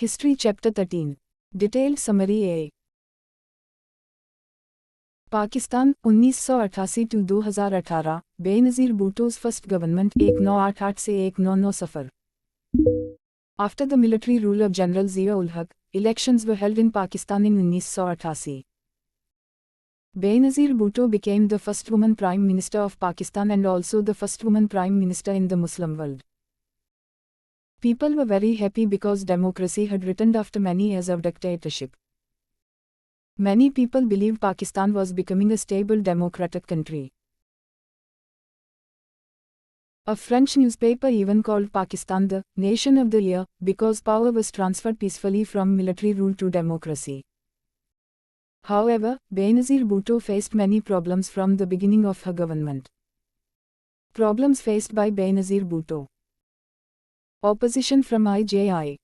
History Chapter 13. Detailed Summary A. Pakistan 1988 to 2018 Benazir भुट्टो's first government 1988 से 1990 After the military rule of General Zia-ul-Haq, elections were held in Pakistan in 1988. Benazir Bhutto became the first woman Prime Minister of Pakistan and also the first woman Prime Minister in the Muslim world. People were very happy because democracy had returned after many years of dictatorship. Many people believed Pakistan was becoming a stable democratic country. A French newspaper even called Pakistan the nation of the year because power was transferred peacefully from military rule to democracy. However, Benazir Bhutto faced many problems from the beginning of her government. Problems faced by Benazir Bhutto. Opposition from IJI.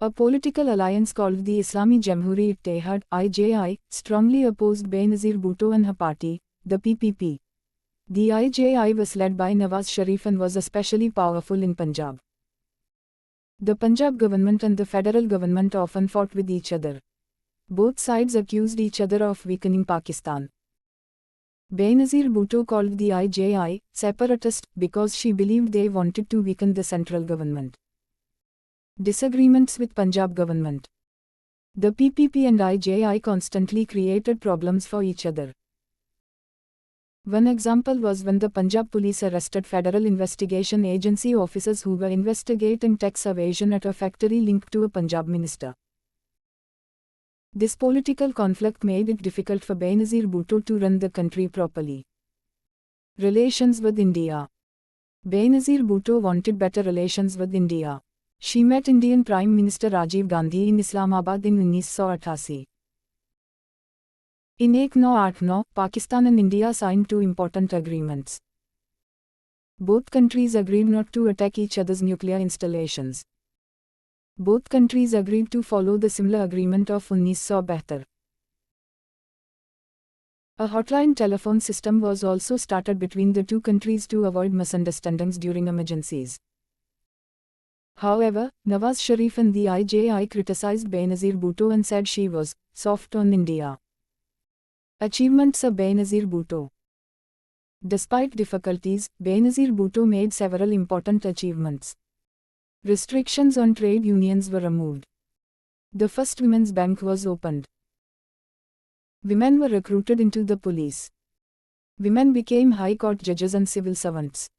A political alliance called the Islami Jamhuri Ittehad (IJI) strongly opposed Benazir Bhutto and her party, the PPP. The IJI was led by Nawaz Sharif and was especially powerful in Punjab. The Punjab government and the federal government often fought with each other. Both sides accused each other of weakening Pakistan. Benazir Bhutto called the IJI separatist because she believed they wanted to weaken the central government. Disagreements with Punjab government. The PPP and IJI constantly created problems for each other. One example was when the Punjab police arrested Federal Investigation Agency officers who were investigating tax evasion at a factory linked to a Punjab minister. This political conflict made it difficult for Benazir Bhutto to run the country properly. Relations with India. Benazir Bhutto wanted better relations with India. She met Indian Prime Minister Rajiv Gandhi in Islamabad in 1988. In 1989, Pakistan and India signed two important agreements. Both countries agreed not to attack each other's nuclear installations. Both countries agreed to follow the similar agreement of 1972. A hotline telephone system was also started between the two countries to avoid misunderstandings during emergencies. However, Nawaz Sharif and the IJI criticized Benazir Bhutto and said she was soft on India. Achievements of Benazir Bhutto. Despite difficulties, Benazir Bhutto made several important achievements. Restrictions on trade unions were removed. The first women's bank was opened. Women were recruited into the police. Women became high court judges and civil servants.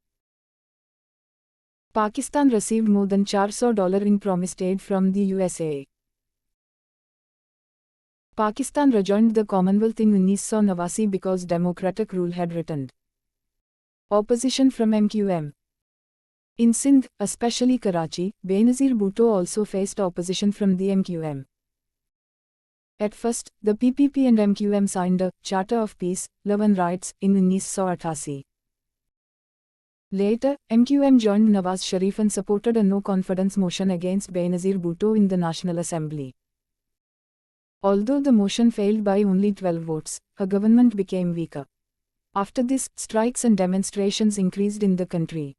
Pakistan received more than $400 in promised aid from the USA. Pakistan rejoined the Commonwealth in 1989 because democratic rule had returned. Opposition from MQM. In Sindh, especially Karachi, Benazir Bhutto also faced opposition from the MQM. At first, the PPP and MQM signed a Charter of Peace, Love and Rights in 1988. Later, MQM joined Nawaz Sharif and supported a no-confidence motion against Benazir Bhutto in the National Assembly. Although the motion failed by only 12 votes, her government became weaker. After this, strikes and demonstrations increased in the country.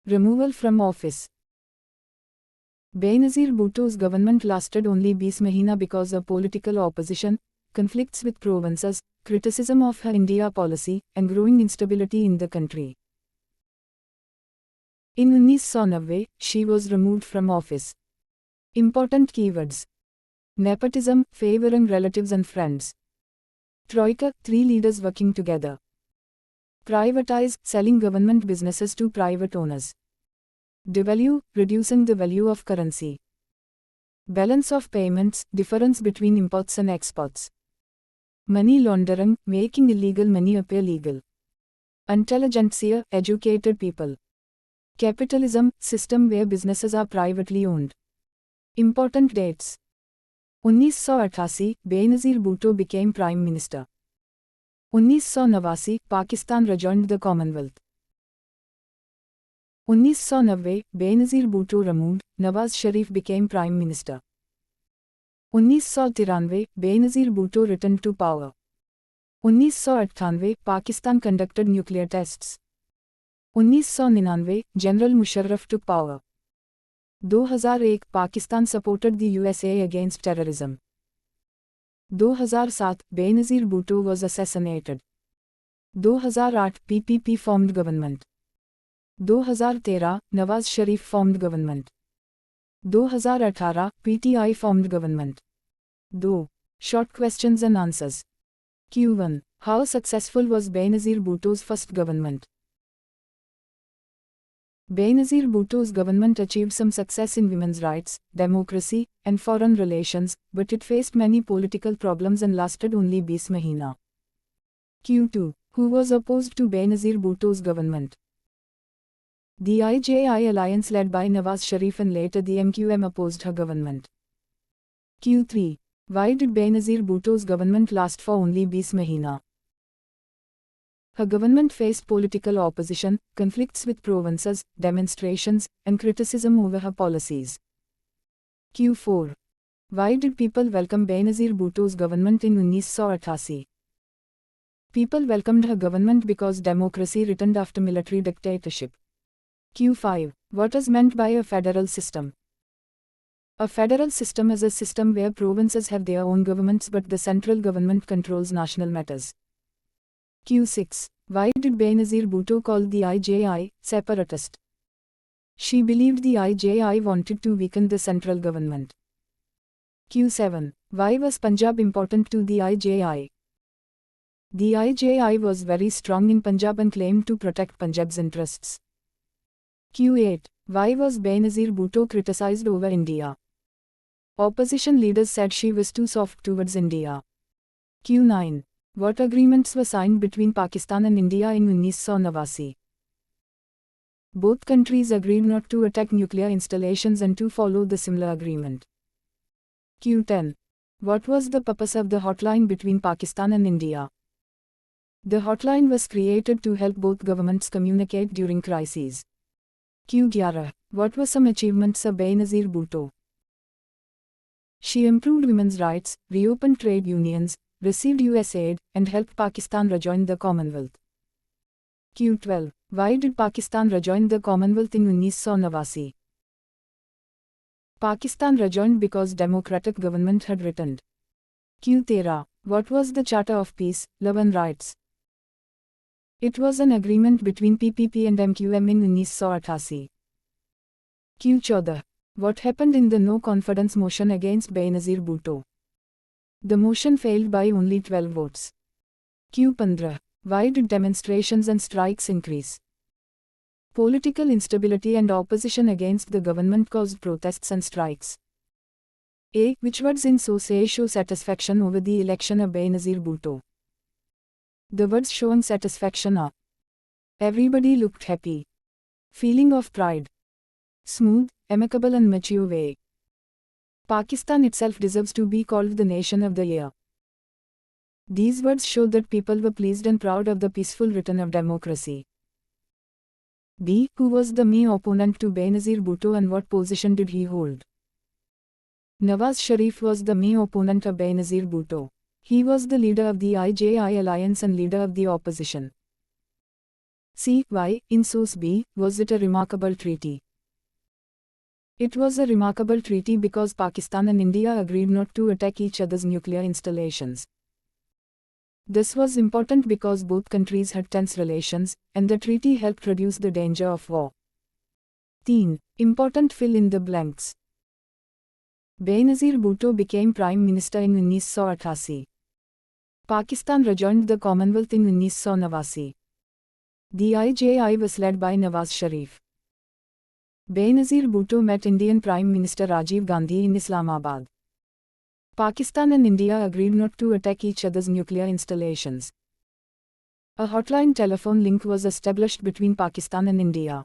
Removal from office. Benazir Bhutto's government lasted only 20 mahina because of political opposition, conflicts with provinces, criticism of her India policy, and growing instability in the country. In 1990, she was removed from office. Important keywords. Nepotism, favoring relatives and friends. Troika, three leaders working together. Privatize, selling government businesses to private owners. Devalue, reducing the value of currency. Balance of payments, difference between imports and exports. Money laundering, making illegal money appear legal. Intelligentsia, educated people. Capitalism, system where businesses are privately owned. Important dates. 1988, Benazir Bhutto became Prime Minister. 1989, Pakistan rejoined the Commonwealth. 1990, Benazir Bhutto removed, Nawaz Sharif became Prime Minister. 1993, Benazir Bhutto returned to power. 1998, Pakistan conducted nuclear tests. 1999, General Musharraf took power. 2001 Pakistan supported the USA against terrorism. 2007 Benazir Bhutto was assassinated. 2008 PPP formed government. 2013 Nawaz Sharif formed government. 2018 PTI formed government. 2. Short questions and answers. Q1. How successful was Benazir Bhutto's first government? Benazir Bhutto's government achieved some success in women's rights, democracy, and foreign relations, but it faced many political problems and lasted only 20 mahina. Q2. Who was opposed to Benazir Bhutto's government? The IJI alliance led by Nawaz Sharif and later the MQM opposed her government. Q3. Why did Benazir Bhutto's government last for only 20 mahina? Her government faced political opposition, conflicts with provinces, demonstrations, and criticism over her policies. Q4. Why did people welcome Benazir Bhutto's government in 1988? People welcomed her government because democracy returned after military dictatorship. Q5. What is meant by a federal system? A federal system is a system where provinces have their own governments but the central government controls national matters. Q6. Why did Benazir Bhutto call the IJI separatist? She believed the IJI wanted to weaken the central government. Q7. Why was Punjab important to the IJI? The IJI was very strong in Punjab and claimed to protect Punjab's interests. Q8. Why was Benazir Bhutto criticized over India? Opposition leaders said she was too soft towards India. Q9. What agreements were signed between Pakistan and India in 1989? Both countries agreed not to attack nuclear installations and to follow the similar agreement. Q10. What was the purpose of the hotline between Pakistan and India? The hotline was created to help both governments communicate during crises. Q11. What were some achievements of Benazir Bhutto? She improved women's rights, reopened trade unions, received US aid, and helped Pakistan rejoin the Commonwealth. Q12. Why did Pakistan rejoin the Commonwealth in 1989? Pakistan rejoined because democratic government had returned. Q13. What was the Charter of Peace, Love and Rights? It was an agreement between PPP and MQM in 1988. Q14. What happened in the no-confidence motion against Benazir Bhutto? The motion failed by only 12 votes. Q15. Why did demonstrations and strikes increase? Political instability and opposition against the government caused protests and strikes. A. Which words in "So Say" show satisfaction over the election of Benazir Bhutto? The words showing satisfaction are: everybody looked happy, feeling of pride, smooth, amicable and mature way. Pakistan itself deserves to be called the nation of the year. These words show that people were pleased and proud of the peaceful return of democracy. B. Who was the main opponent to Benazir Bhutto and what position did he hold? Nawaz Sharif was the main opponent of Benazir Bhutto. He was the leader of the IJI alliance and leader of the opposition. C. Why, in source B, was it a remarkable treaty? It was a remarkable treaty because Pakistan and India agreed not to attack each other's nuclear installations. This was important because both countries had tense relations, and the treaty helped reduce the danger of war. 13. Important fill in the blanks. Benazir Bhutto became Prime Minister in 1988. Pakistan rejoined the Commonwealth in 1989. The IJI was led by Nawaz Sharif. Benazir Bhutto met Indian Prime Minister Rajiv Gandhi in Islamabad. Pakistan and India agreed not to attack each other's nuclear installations. A hotline telephone link was established between Pakistan and India.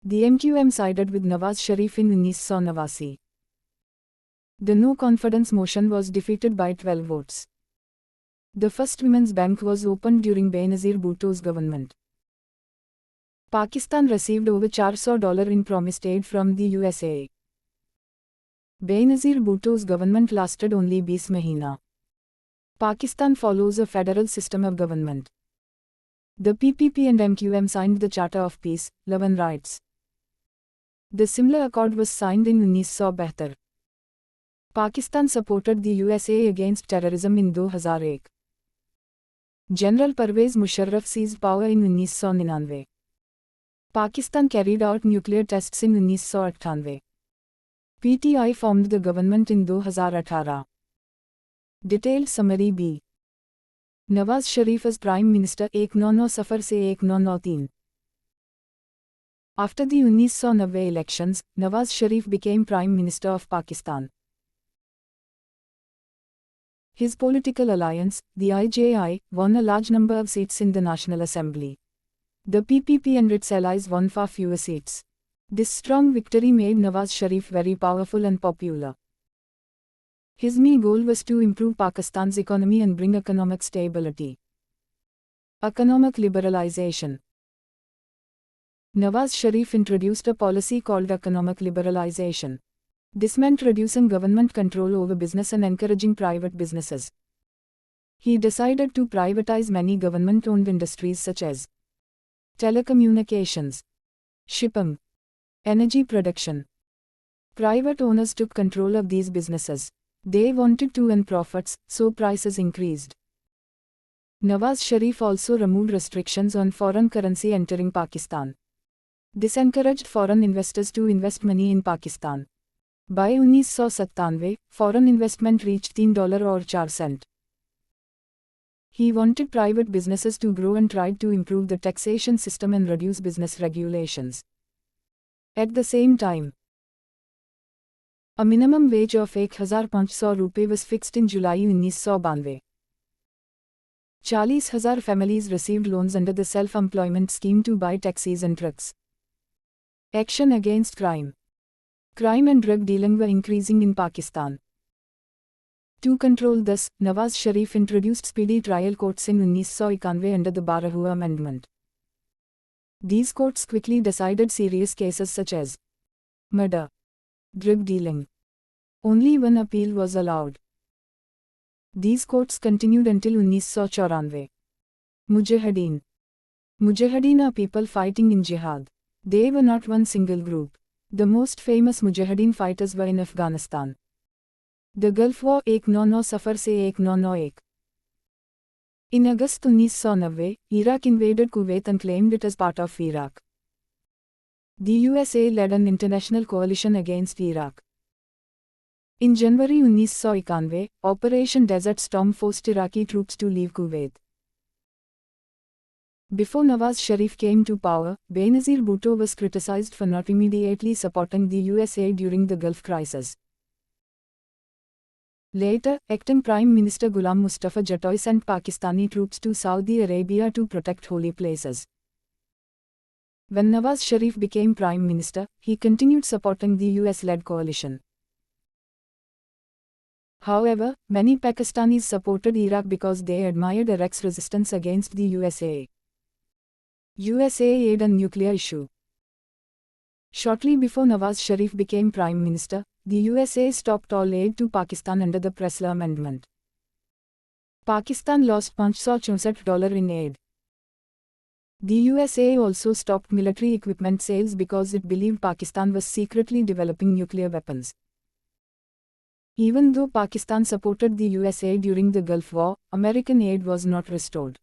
The MQM sided with Nawaz Sharif in 1989. The no-confidence motion was defeated by 12 votes. The first women's bank was opened during Benazir Bhutto's government. Pakistan received over $400 in promised aid from the USA. Benazir Bhutto's government lasted only 20 mahina. Pakistan follows a federal system of government. The PPP and MQM signed the Charter of Peace, Love and Rights. The similar accord was signed in 1972. Pakistan supported the USA against terrorism in 2001. General Pervez Musharraf seized power in 1999. Pakistan carried out nuclear tests in 1998. PTI formed the government in 2018. Detailed summary B. Nawaz Sharif as Prime Minister 1999 सफर से 1993. After the 1990 elections, Nawaz Sharif became Prime Minister of Pakistan. His political alliance, the IJI, won a large number of seats in the National Assembly. The PPP and its allies won far fewer seats. This strong victory made Nawaz Sharif very powerful and popular. His main goal was to improve Pakistan's economy and bring economic stability. Economic liberalization. Nawaz Sharif introduced a policy called economic liberalization. This meant reducing government control over business and encouraging private businesses. He decided to privatize many government-owned industries such as telecommunications, shipping, energy production. Private owners took control of these businesses. They wanted to earn profits, so prices increased. Nawaz Sharif also removed restrictions on foreign currency entering Pakistan. This encouraged foreign investors to invest money in Pakistan. By 1997, foreign investment reached $3 or 4 cents. He wanted private businesses to grow and tried to improve the taxation system and reduce business regulations. At the same time, a minimum wage of 1,500 rupees was fixed in July 1992. 40,000 families received loans under the self-employment scheme to buy taxis and trucks. Action against crime. Crime and drug dealing were increasing in Pakistan. To control this, Nawaz Sharif introduced speedy trial courts in 1991 under the Barahua Amendment. These courts quickly decided serious cases such as murder, drug dealing. Only one appeal was allowed. These courts continued until 1994. Mujahideen. Mujahideen are people fighting in jihad. They were not one single group. The most famous Mujahideen fighters were in Afghanistan. The Gulf War 1999 सफर से 1991. In August 1990, Iraq invaded Kuwait and claimed it as part of Iraq. The USA led an international coalition against Iraq. In January 1991, Operation Desert Storm forced Iraqi troops to leave Kuwait. Before Nawaz Sharif came to power, Benazir Bhutto was criticized for not immediately supporting the USA during the Gulf crisis. Later, acting Prime Minister Ghulam Mustafa Jatoi sent Pakistani troops to Saudi Arabia to protect holy places. When Nawaz Sharif became Prime Minister, he continued supporting the US-led coalition. However, many Pakistanis supported Iraq because they admired Iraq's resistance against the USA. USA aid and nuclear issue. Shortly before Nawaz Sharif became Prime Minister, the USA stopped all aid to Pakistan under the Pressler Amendment. Pakistan lost $564 in aid. The USA also stopped military equipment sales because it believed Pakistan was secretly developing nuclear weapons. Even though Pakistan supported the USA during the Gulf War, American aid was not restored.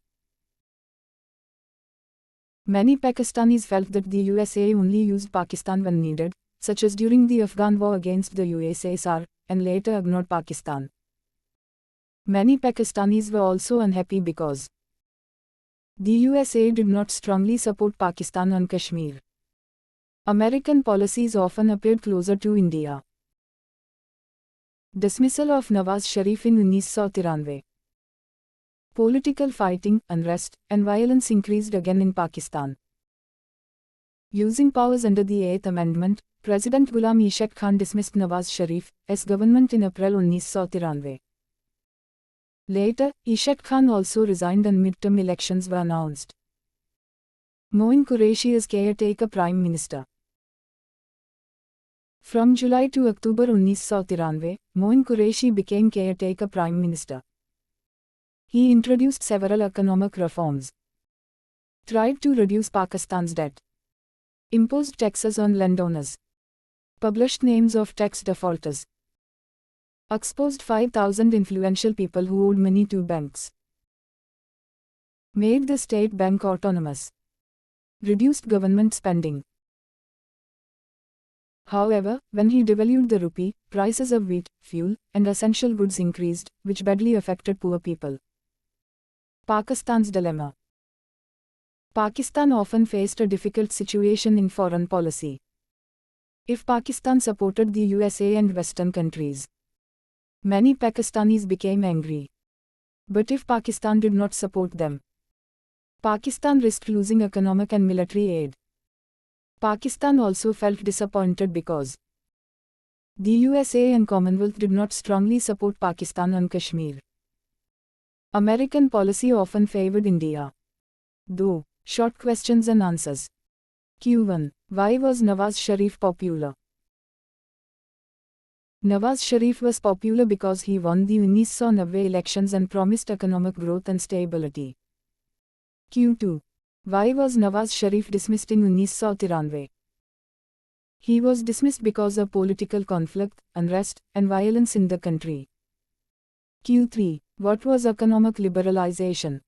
Many Pakistanis felt that the USA only used Pakistan when needed, such as during the Afghan war against the USSR, and later ignored Pakistan. Many Pakistanis were also unhappy because the USA did not strongly support Pakistan on Kashmir. American policies often appeared closer to India. Dismissal of Nawaz Sharif in 1993. Political fighting, unrest, and violence increased again in Pakistan. Using powers under the 8th Amendment, President Ghulam Ishaq Khan dismissed Nawaz Sharif's government in April 1993. Later, Ishaq Khan also resigned and midterm elections were announced. Moin Qureshi as caretaker Prime Minister. From July to October 1993, Moin Qureshi became caretaker Prime Minister. He introduced several economic reforms, tried to reduce Pakistan's debt, imposed taxes on landowners, Published names of tax defaulters. Exposed 5,000 influential people who owed money to banks. Made the state bank autonomous. Reduced government spending. However, when he devalued the rupee, prices of wheat, fuel, and essential goods increased, which badly affected poor people. Pakistan's dilemma. Pakistan often faced a difficult situation in foreign policy. If Pakistan supported the USA and Western countries, many Pakistanis became angry. But if Pakistan did not support them, Pakistan risked losing economic and military aid. Pakistan also felt disappointed because the USA and Commonwealth did not strongly support Pakistan on Kashmir. American policy often favored India. Though, short questions and answers. Q1. Why was Nawaz Sharif popular? Nawaz Sharif was popular because he won the 1990 elections and promised economic growth and stability. Q2. Why was Nawaz Sharif dismissed in 1993? He was dismissed because of political conflict, unrest, and violence in the country. Q3. What was economic liberalization?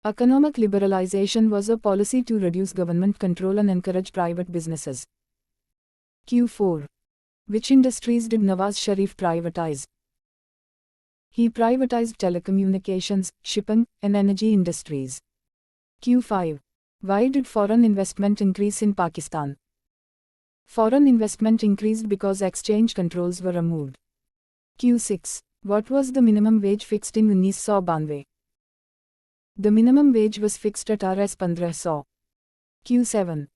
Economic liberalization was a policy to reduce government control and encourage private businesses. Q4. Which industries did Nawaz Sharif privatize? He privatized telecommunications, shipping, and energy industries. Q5. Why did foreign investment increase in Pakistan? Foreign investment increased because exchange controls were removed. Q6. What was the minimum wage fixed in 1992? The minimum wage was fixed at Rs 1500. Q7.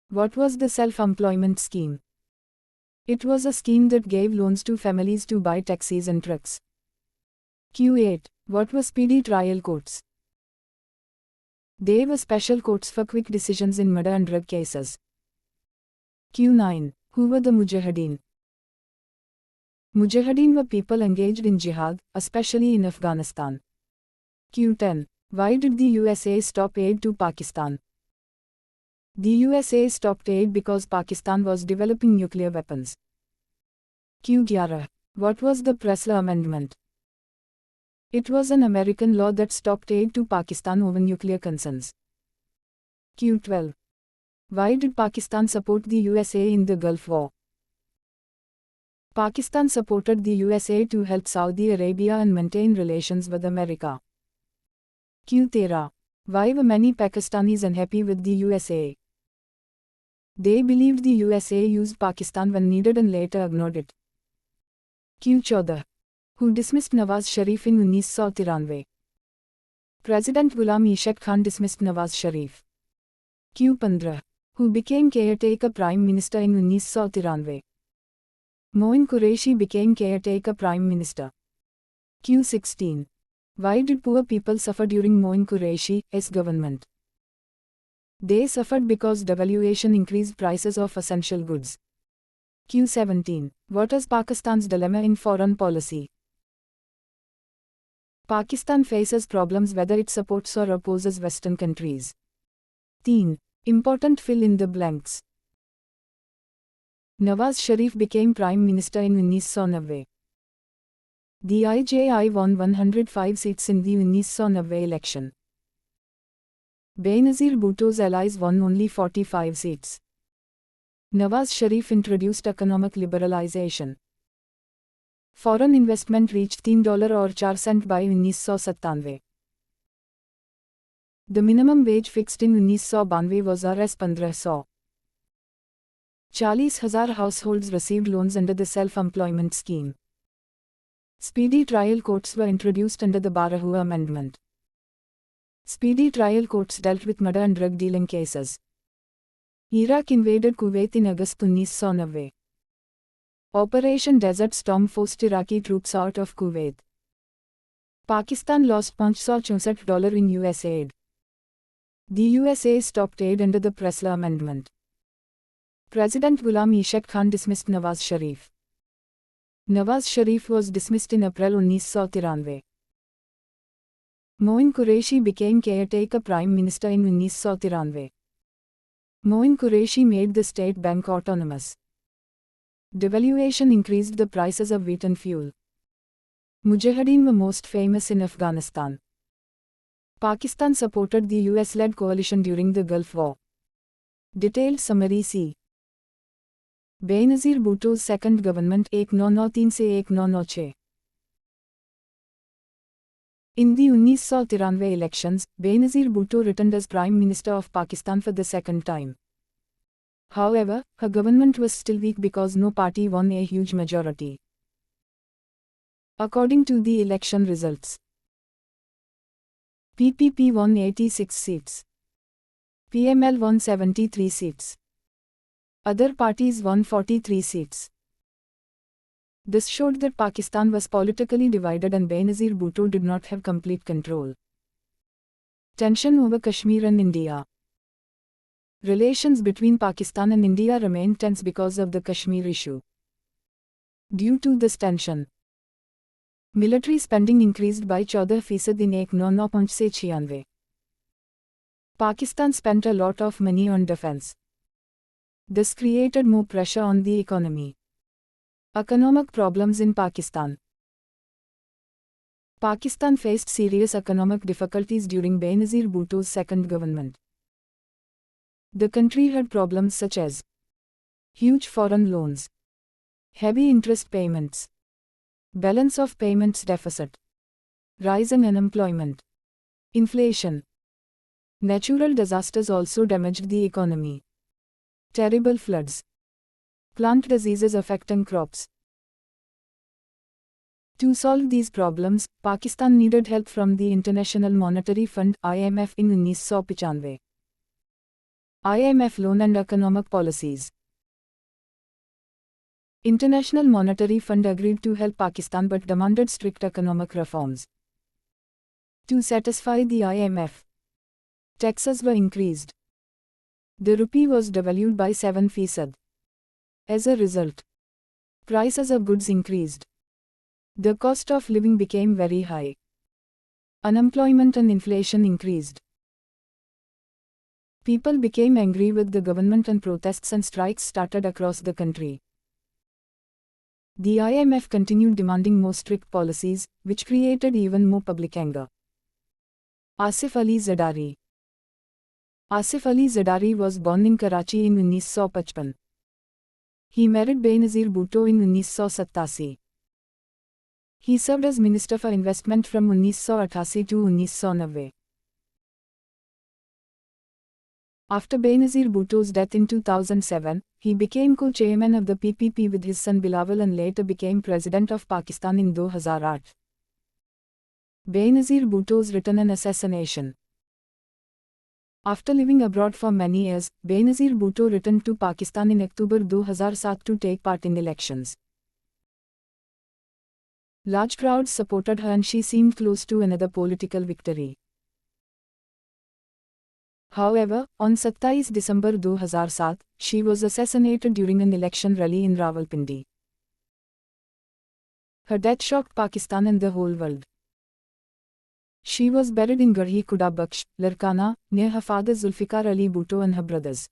What was the self-employment scheme? It was a scheme that gave loans to families to buy taxis and trucks. Q8. What were speedy trial courts? They were special courts for quick decisions in murder and drug cases. Q9. Who were the Mujahideen? Mujahideen were people engaged in jihad, especially in Afghanistan. Q10. Why did the USA stop aid to Pakistan? The USA stopped aid because Pakistan was developing nuclear weapons. Q11. What was the Pressler Amendment? It was an American law that stopped aid to Pakistan over nuclear concerns. Q12. Why did Pakistan support the USA in the Gulf War? Pakistan supported the USA to help Saudi Arabia and maintain relations with America. Q13. Why were many Pakistanis unhappy with the USA? They believed the USA used Pakistan when needed and later ignored it. Q14. Who dismissed Nawaz Sharif in 1993? President Ghulam Ishaq Khan dismissed Nawaz Sharif. Q15. Who became caretaker Prime Minister in 1993? Moin Qureshi became caretaker Prime Minister. Q16. Why did poor people suffer during Moin Qureshi's government? They suffered because devaluation increased prices of essential goods. Q17. What is Pakistan's dilemma in foreign policy? Pakistan faces problems whether it supports or opposes Western countries. 3. Important fill in the blanks. Nawaz Sharif became Prime Minister in 1990. The IJI won 105 seats in the 1990 election. Benazir Bhutto's allies won only 45 seats. Nawaz Sharif introduced economic liberalization. Foreign investment reached $3 or 4 cent by 1997. The minimum wage fixed in 1992 was Rs 1500. 40,000 households received loans under the self-employment scheme. Speedy trial courts were introduced under the Barahua Amendment. Speedy trial courts dealt with murder and drug dealing cases. Iraq invaded Kuwait in August 1990. Operation Desert Storm forced Iraqi troops out of Kuwait. Pakistan lost $564 in US aid. The USA stopped aid under the Pressler Amendment. President Ghulam Ishaq Khan dismissed Nawaz Sharif. Nawaz Sharif was dismissed in April 1993. Moin Qureshi became caretaker Prime Minister in 1993. Moin Qureshi made the state bank autonomous. Devaluation increased the prices of wheat and fuel. Mujahideen were most famous in Afghanistan. Pakistan supported the US-led coalition during the Gulf War. Detailed summary C. Benazir Bhutto's second government 1993 से 1996. In the 1993 elections, Benazir Bhutto returned as Prime Minister of Pakistan for the second time. However, her government was still weak because no party won a huge majority. According to the election results, PPP won 86 seats. PML won 73 seats. Other parties won 43 seats. This showed that Pakistan was politically divided and Benazir Bhutto did not have complete control. Tension over Kashmir and India. Relations between Pakistan and India remained tense because of the Kashmir issue. Due to this tension, military spending increased by 14% in 1996. Pakistan spent a lot of money on defense. This created more pressure on the economy. Economic problems in Pakistan. Pakistan faced serious economic difficulties during Benazir Bhutto's second government. The country had problems such as huge foreign loans, heavy interest payments, balance of payments deficit, rise in unemployment, inflation. Natural disasters also damaged the economy. Terrible floods, plant diseases affecting crops. To solve these problems, Pakistan needed help from the International Monetary Fund (IMF) in 1995. IMF loan and economic policies. International Monetary Fund agreed to help Pakistan but demanded strict economic reforms. To satisfy the IMF, taxes were increased. The rupee was devalued by 7%. As a result, prices of goods increased. The cost of living became very high. Unemployment and inflation increased. People became angry with the government and protests and strikes started across the country. The IMF continued demanding more strict policies, which created even more public anger. Asif Ali Zardari. Asif Ali Zardari was born in Karachi in 1955. He married Benazir Bhutto in 1987. He served as Minister for Investment from 1988 to 1990. After Benazir Bhutto's death in 2007, he became co-chairman of the PPP with his son Bilawal and later became President of Pakistan in 2008. Benazir Bhutto's return and assassination. After living abroad for many years, Benazir Bhutto returned to Pakistan in October 2007 to take part in elections. Large crowds supported her and she seemed close to another political victory. However, on 27 December 2007, she was assassinated during an election rally in Rawalpindi. Her death shocked Pakistan and the whole world. She was buried in Garhi Kuda Baksh, Larkana, near her father Zulfikar Ali Bhutto and her brothers.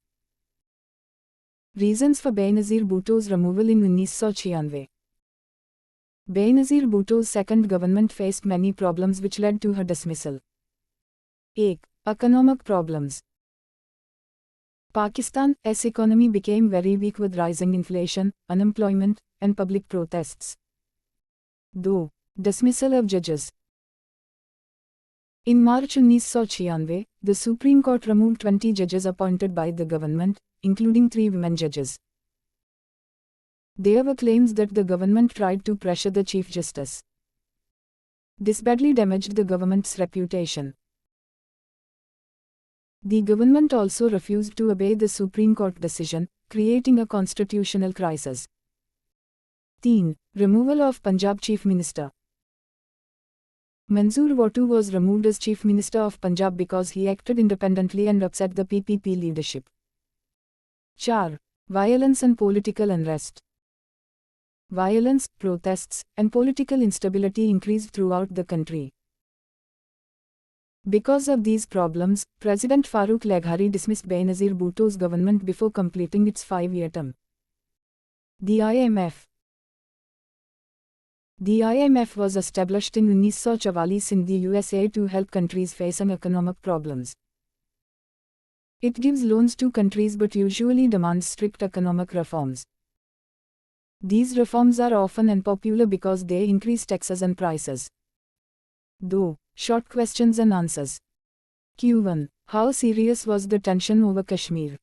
Reasons for Benazir Bhutto's removal in 1996. Benazir Bhutto's second government faced many problems which led to her dismissal. 1. Economic problems. Pakistan's economy became very weak with rising inflation, unemployment, and public protests. 2. Dismissal of judges. In March 1996, the Supreme Court removed 20 judges appointed by the government, including 3 women judges. There were claims that the government tried to pressure the Chief Justice. This badly damaged the government's reputation. The government also refused to obey the Supreme Court decision, creating a constitutional crisis. 3. Removal of Punjab Chief Minister. Manzoor Wattu was removed as Chief Minister of Punjab because he acted independently and upset the PPP leadership. 4. Violence and political unrest. Violence, protests, and political instability increased throughout the country. Because of these problems, President Farooq Leghari dismissed Benazir Bhutto's government before completing its 5-year term. The IMF. The IMF was established in 1944 in the USA to help countries facing economic problems. It gives loans to countries but usually demands strict economic reforms. These reforms are often unpopular because they increase taxes and prices. Though, short questions and answers. Q1. How serious was the tension over Kashmir?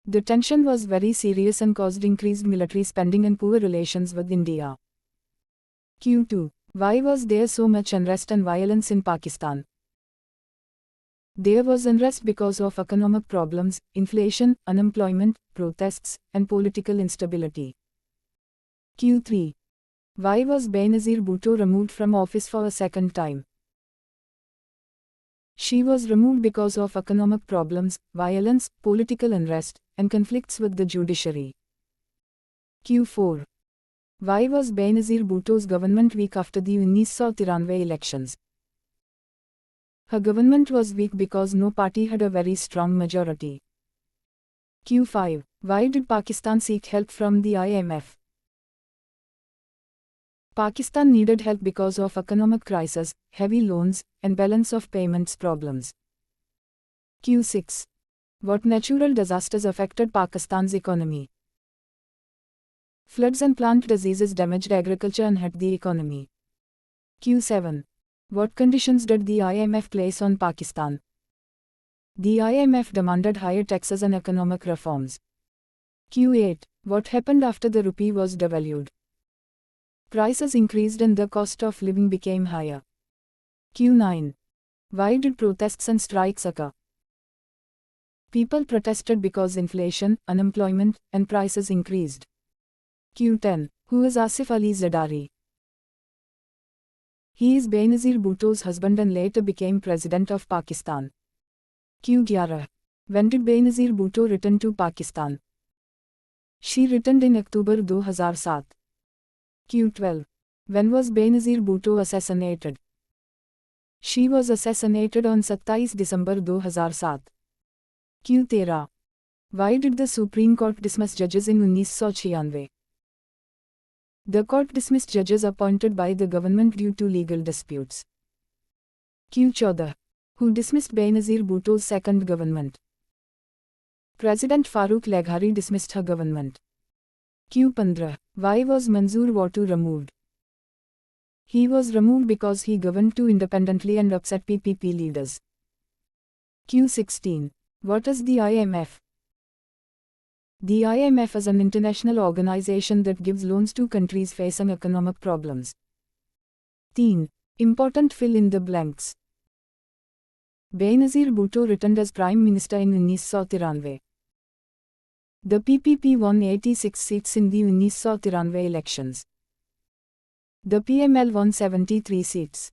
The tension was very serious and caused increased military spending and poor relations with India. Q2. Why was there so much unrest and violence in Pakistan? There was unrest because of economic problems, inflation, unemployment, protests, and political instability. Q3. Why was Benazir Bhutto removed from office for a second time? She was removed because of economic problems, violence, political unrest, and conflicts with the judiciary. Q4. Why was Benazir Bhutto's government weak after the 1993 elections? Her government was weak because no party had a very strong majority. Q5. Why did Pakistan seek help from the IMF? Pakistan needed help because of economic crisis, heavy loans, and balance of payments problems. Q6. What natural disasters affected Pakistan's economy? Floods and plant diseases damaged agriculture and hurt the economy. Q7. What conditions did the IMF place on Pakistan? The IMF demanded higher taxes and economic reforms. Q8. What happened after the rupee was devalued? Prices increased and the cost of living became higher. Q9. Why did protests and strikes occur? People protested because inflation, unemployment, and prices increased. Q10. Who is Asif Ali Zardari? He is Benazir Bhutto's husband and later became President of Pakistan. Q11. When did Benazir Bhutto return to Pakistan? She returned in October 2007. Q12. When was Benazir Bhutto assassinated? She was assassinated on 27 December 2007. Q13. Why did the Supreme Court dismiss judges in 1996? The court dismissed judges appointed by the government due to legal disputes. Q14. Who dismissed Benazir Bhutto's second government? President Farooq Leghari dismissed her government. Q15. Why was Manzoor Wattu removed? He was removed because he governed too independently and upset PPP leaders. Q16. What is the IMF? The IMF is an international organization that gives loans to countries facing economic problems. 3. Important fill in the blanks. Benazir Bhutto returned as Prime Minister in 1993. The PPP won 86 seats in the 1993 elections. The PML won 73 seats.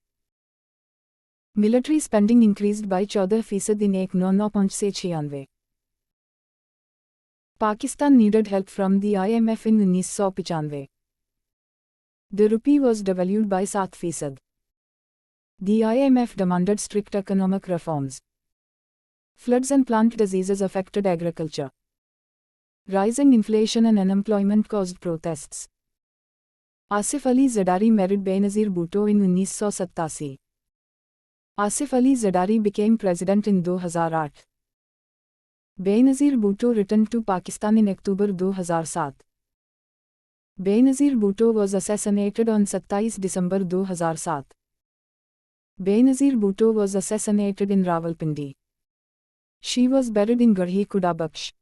Military spending increased by 14% in 1996. Pakistan needed help from the IMF in 1995. The rupee was devalued by 7%. The IMF demanded strict economic reforms. Floods and plant diseases affected agriculture. Rising inflation and unemployment caused protests. Asif Ali Zardari married Benazir Bhutto in 1987. Asif Ali Zardari became president in 2008. Benazir Bhutto returned to Pakistan in October 2007. Benazir Bhutto was assassinated on 27 December 2007. Benazir Bhutto was assassinated in Rawalpindi. She was buried in Garhi Khuda Bakhsh.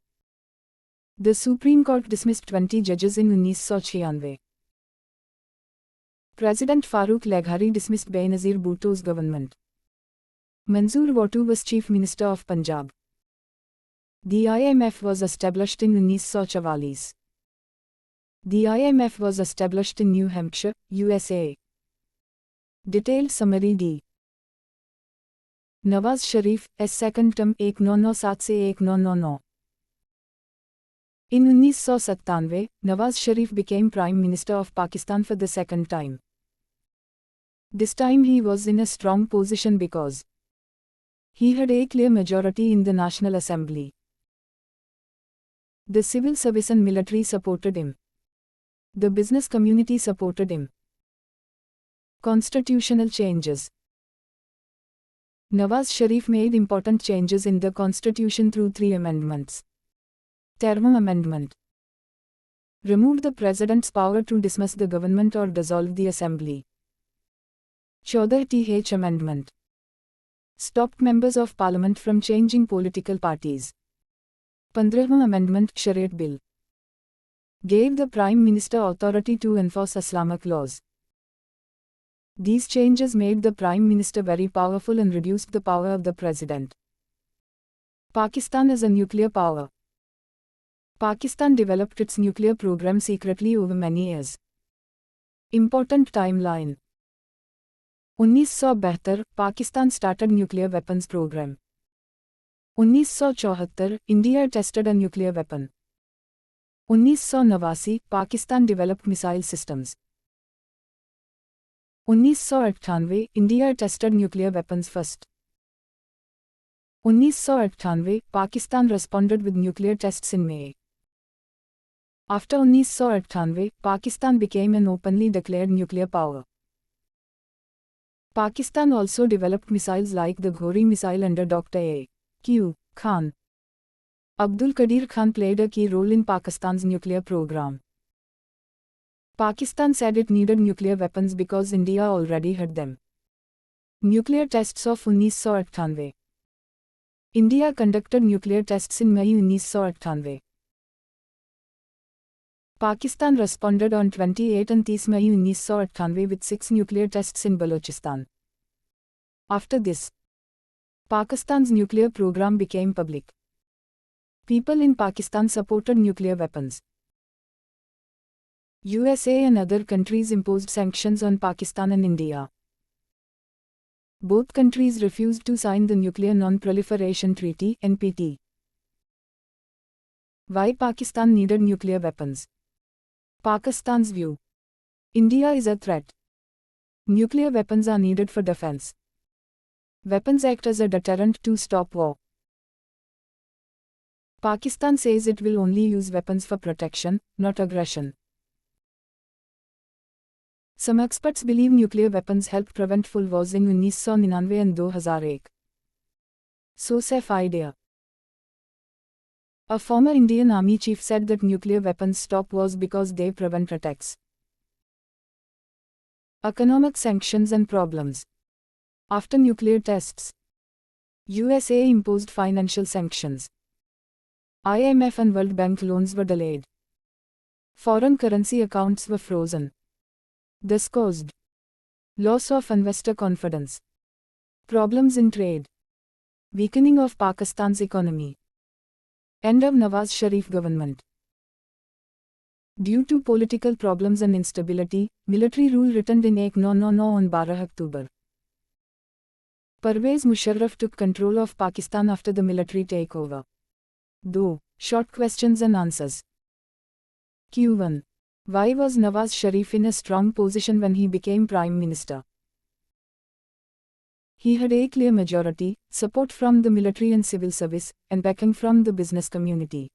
The Supreme Court dismissed 20 judges in 1996. President Farooq Leghari dismissed Benazir Bhutto's government. Manzoor Wattu was Chief Minister of Punjab. The IMF was established in 1944. The IMF was established in New Hampshire, USA. Detailed summary D. Nawaz Sharif, S second term 1997 से 1999. In 1997, Nawaz Sharif became Prime Minister of Pakistan for the second time. This time he was in a strong position because he had a clear majority in the National Assembly. The civil service and military supported him. The business community supported him. Constitutional changes. Nawaz Sharif made important changes in the constitution through 3 amendments. 13th Amendment removed the president's power to dismiss the government or dissolve the assembly. 14th Amendment stopped members of parliament from changing political parties. 15th Amendment Shariat Bill gave the Prime Minister authority to enforce Islamic laws. These changes made the Prime Minister very powerful and reduced the power of the President. Pakistan as a nuclear power. Pakistan developed its nuclear program secretly over many years. Important timeline. 1972 Pakistan started nuclear weapons program. 1974 India tested a nuclear weapon. 1989 Pakistan developed missile systems. 1998 India tested nuclear weapons first. 1998 Pakistan responded with nuclear tests in May. After 1998, Pakistan became an openly declared nuclear power. Pakistan also developed missiles like the Ghori missile under Dr. A.Q. Khan. Abdul Qadir Khan played a key role in Pakistan's nuclear program. Pakistan said it needed nuclear weapons because India already had them. Nuclear tests of 1998. India conducted nuclear tests in May 1998. Pakistan responded on 28 and 30 May 1998 with 6 nuclear tests in Balochistan. After this, Pakistan's nuclear program became public. People in Pakistan supported nuclear weapons. USA and other countries imposed sanctions on Pakistan and India. Both countries refused to sign the Nuclear Non-Proliferation Treaty (NPT). Why Pakistan needed nuclear weapons? Pakistan's view. India is a threat. Nuclear weapons are needed for defense. Weapons act as a deterrent to stop war. Pakistan says it will only use weapons for protection, not aggression. Some experts believe nuclear weapons helped prevent full wars in 1999 and 2001. Joseph idea. A former Indian Army chief said that nuclear weapons stop wars because they prevent attacks. Economic sanctions and problems. After nuclear tests, USA imposed financial sanctions. IMF and World Bank loans were delayed. Foreign currency accounts were frozen. This caused loss of investor confidence, problems in trade, weakening of Pakistan's economy. End of Nawaz Sharif government. Due to political problems and instability, military rule returned in 1999 on 12 October. Pervez Musharraf took control of Pakistan after the military takeover. Though, short questions and answers. Q1. Why was Nawaz Sharif in a strong position when he became Prime Minister? He had a clear majority, support from the military and civil service, and backing from the business community.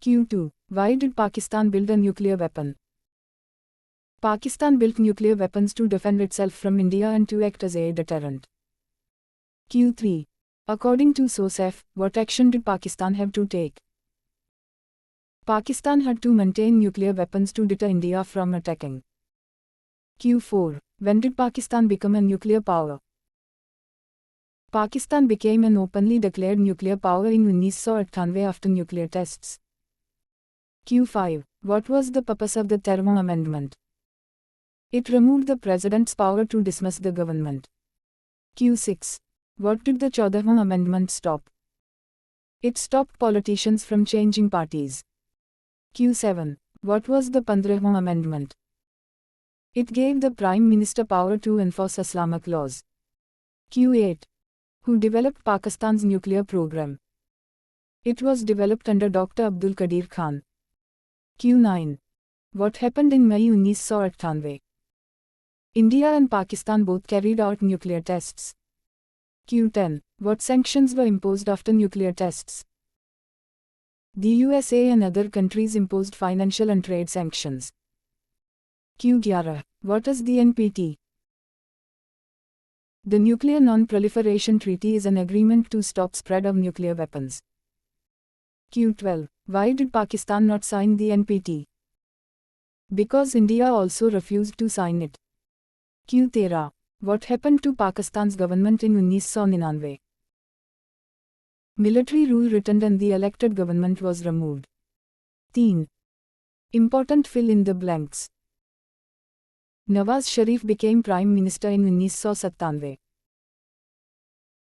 Q2. Why did Pakistan build a nuclear weapon? Pakistan built nuclear weapons to defend itself from India and to act as a deterrent. Q3. According to Joseph, what action did Pakistan have to take? Pakistan had to maintain nuclear weapons to deter India from attacking. Q4. When did Pakistan become a nuclear power? Pakistan became an openly declared nuclear power in 1998 after nuclear tests. Q5. What was the purpose of the 13th Amendment? It removed the president's power to dismiss the government. Q6. What did the 14th Amendment stop? It stopped politicians from changing parties. Q7. What was the 15th Amendment? It gave the Prime Minister power to enforce Islamic laws. Q8. Who developed Pakistan's nuclear program? It was developed under Dr. Abdul Qadir Khan. Q9. What happened in May 1998? India and Pakistan both carried out nuclear tests. Q10. What sanctions were imposed after nuclear tests? The USA and other countries imposed financial and trade sanctions. Q11. What is the NPT? The Nuclear Non-Proliferation Treaty is an agreement to stop spread of nuclear weapons. Q12. Why did Pakistan not sign the NPT? Because India also refused to sign it. Q13. What happened to Pakistan's government in 1999? Military rule returned and the elected government was removed. 3. Important fill in the blanks. Nawaz Sharif became Prime Minister in 1997.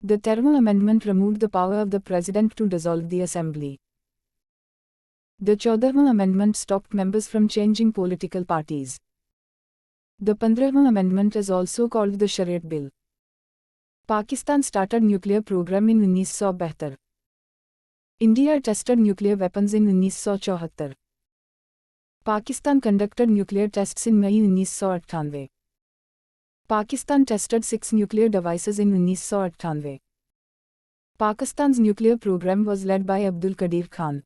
The Thermal Amendment removed the power of the President to dissolve the Assembly. The 14th Amendment stopped members from changing political parties. The 15th Amendment is also called the Shariat Bill. Pakistan started nuclear program in 1972. India tested nuclear weapons in 1974. Pakistan conducted nuclear tests in May 1998. Pakistan tested 6 nuclear devices in 1998. Pakistan's nuclear program was led by Abdul Qadir Khan.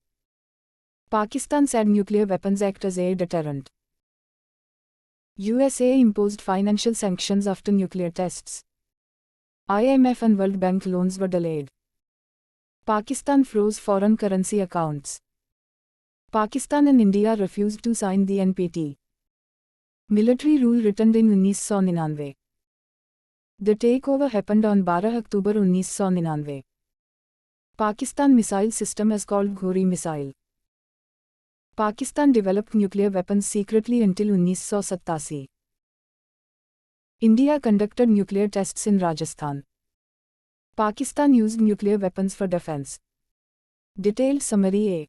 Pakistan said nuclear weapons act as a deterrent. USA imposed financial sanctions after nuclear tests. IMF and World Bank loans were delayed. Pakistan froze foreign currency accounts. Pakistan and India refused to sign the NPT. Military rule returned in 1999. The takeover happened on 12 October 1999. Pakistan missile system is called Ghori missile. Pakistan developed nuclear weapons secretly until 1987. India conducted nuclear tests in Rajasthan. Pakistan used nuclear weapons for defense. Detailed summary A.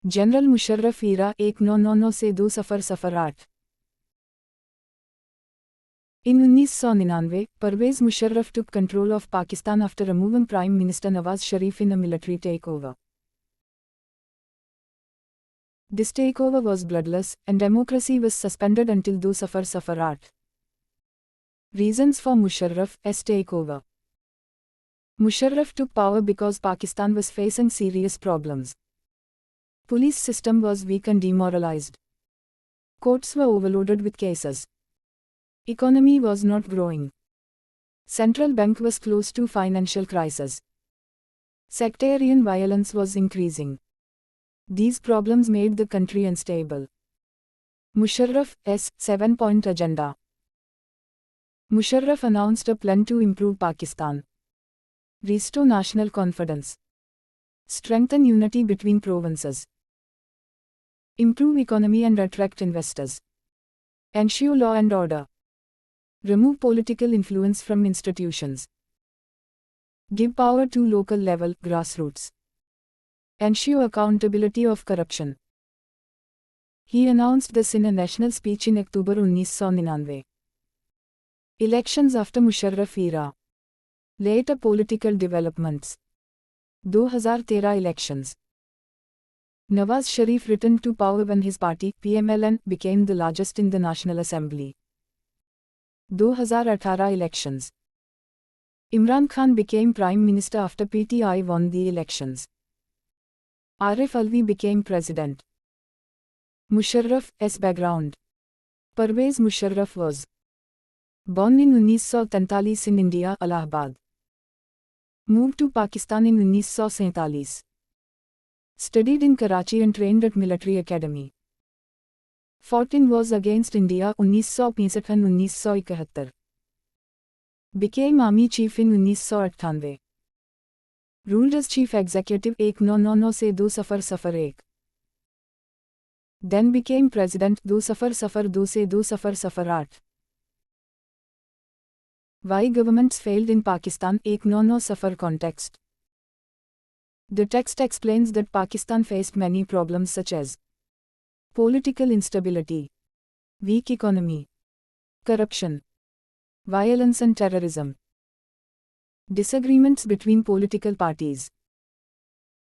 General Musharraf era 1999 से 2008. In 1999, Pervez Musharraf took control of Pakistan after removing Prime Minister Nawaz Sharif in a military takeover. This takeover was bloodless, and democracy was suspended until 2008. Reasons for Musharraf's takeover. Musharraf took power because Pakistan was facing serious problems. Police system was weak and demoralized. Courts were overloaded with cases. Economy was not growing. Central bank was close to financial crisis. Sectarian violence was increasing. These problems made the country unstable. Musharraf's 7-point agenda. Musharraf announced a plan to improve Pakistan. Restore national confidence. Strengthen unity between provinces. Improve economy and attract investors. Ensure law and order. Remove political influence from institutions. Give power to local level, grassroots. Ensure accountability of corruption. He announced this in a national speech in October 1999. Elections after Musharraf era. Later political developments. 2013 elections. Nawaz Sharif returned to power when his party, PMLN, became the largest in the National Assembly. 2018 elections. Imran Khan became Prime Minister after PTI won the elections. Arif Alvi became President. Musharraf's background. Pervez Musharraf was born in 1943 in India, Allahabad. Moved to Pakistan in 1947. Studied in Karachi and trained at Military Academy. Fought in wars against India 1965 and 1971. Became Army Chief in 1998. Ruled as Chief Executive 1999 से 2001. Then became President 2002 से 2008. Why governments failed in Pakistan 1990 context. The text explains that Pakistan faced many problems such as political instability, weak economy, corruption, violence and terrorism, disagreements between political parties.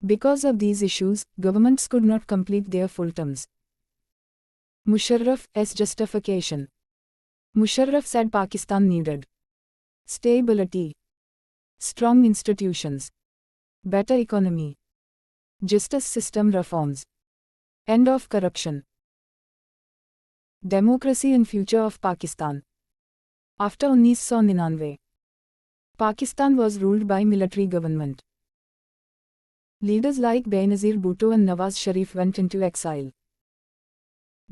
Because of these issues, governments could not complete their full terms. Musharraf's justification. Musharraf said Pakistan needed stability, strong institutions, better economy, Justice system reforms. End of corruption. Democracy and future of Pakistan. After 1999, Pakistan was ruled by military government. Leaders like Benazir Bhutto and Nawaz Sharif went into exile.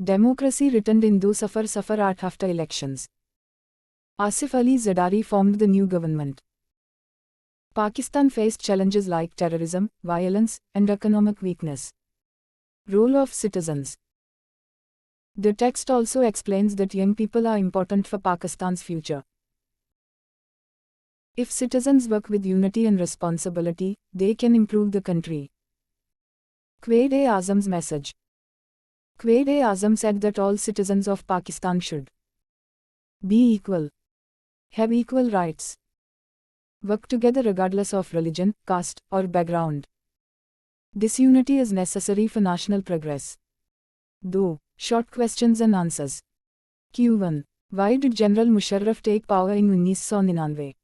Democracy returned in 2 Safar 8 after elections. Asif Ali Zardari formed the new government. Pakistan faced challenges like terrorism, violence, and economic weakness. Role of citizens. The text also explains that young people are important for Pakistan's future. If citizens work with unity and responsibility, they can improve the country. Quaid-e-Azam's message. Quaid-e-Azam said that all citizens of Pakistan should be equal, have equal rights, work together regardless of religion, caste, or background. This unity is necessary for national progress. Though, short questions and answers. Q1. Why did General Musharraf take power in 1999?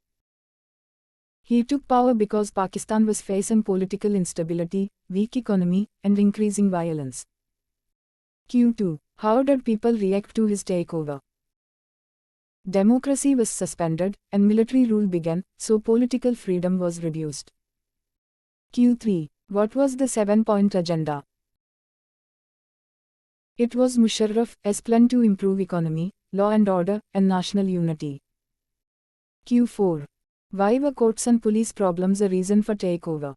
He took power because Pakistan was facing political instability, weak economy, and increasing violence. Q2. How did people react to his takeover? Democracy was suspended, and military rule began, so political freedom was reduced. Q3. What was the 7-point agenda? It was Musharraf's plan to improve economy, law and order, and national unity. Q4. Why were courts and police problems a reason for takeover?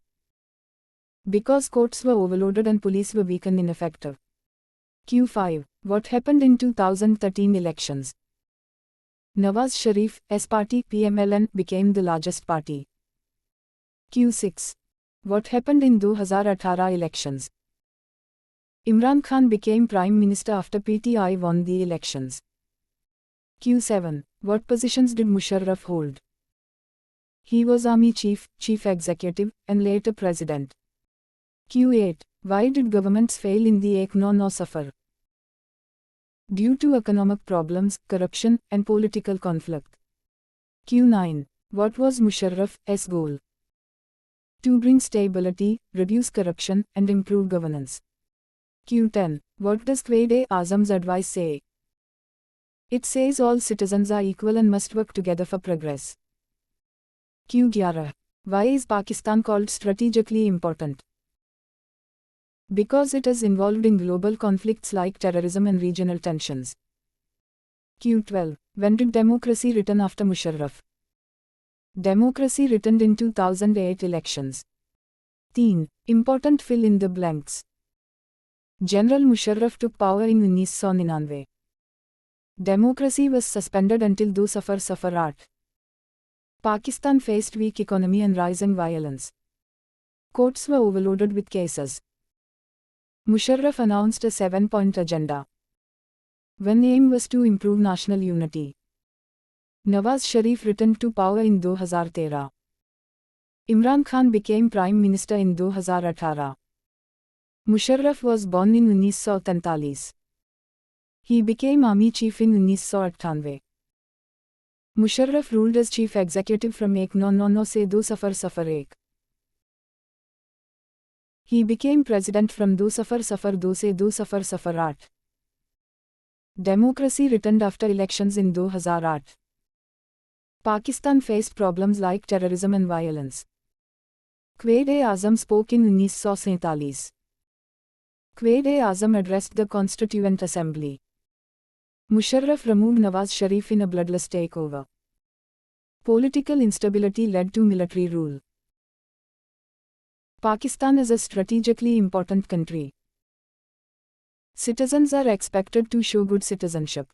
Because courts were overloaded and police were weak and ineffective. Q5. What happened in 2013 elections? Nawaz Sharif's party PMLN became the largest party. Q6. What happened in 2018 elections? Imran Khan became Prime Minister after PTI won the elections. Q7. What positions did Musharraf hold? He was Army Chief, Chief Executive, and later President. Q8. Why did governments fail in the 1999 Safar? Due to economic problems, corruption, and political conflict. Q9. What was Musharraf's goal? To bring stability, reduce corruption, and improve governance. Q10. What does Quaid-e-Azam's advice say? It says all citizens are equal and must work together for progress. Q11. Why is Pakistan called strategically important? Because it is involved in global conflicts like terrorism and regional tensions. Q12. When did democracy return after Musharraf? Democracy returned in 2008 elections. 13. Important fill in the blanks. General Musharraf took power in 1999. Democracy was suspended until 2 Safar 8. Pakistan faced weak economy and rising violence. Courts were overloaded with cases. Musharraf announced a 7-point agenda. One aim was to improve national unity. Nawaz Sharif returned to power in 2013. Imran Khan became Prime Minister in 2018. Musharraf was born in 1943. He became Army Chief in 1998. Musharraf ruled as Chief Executive from 1999 se 2 Safar 1. He became President from 2 Safar 2 se 2 Safar 8. Democracy returned after elections in 2008. Pakistan faced problems like terrorism and violence. Quaid-e-Azam spoke in 1947. Quaid-e-Azam addressed the Constituent Assembly. Musharraf removed Nawaz Sharif in a bloodless takeover. Political instability led to military rule. Pakistan is a strategically important country. Citizens are expected to show good citizenship.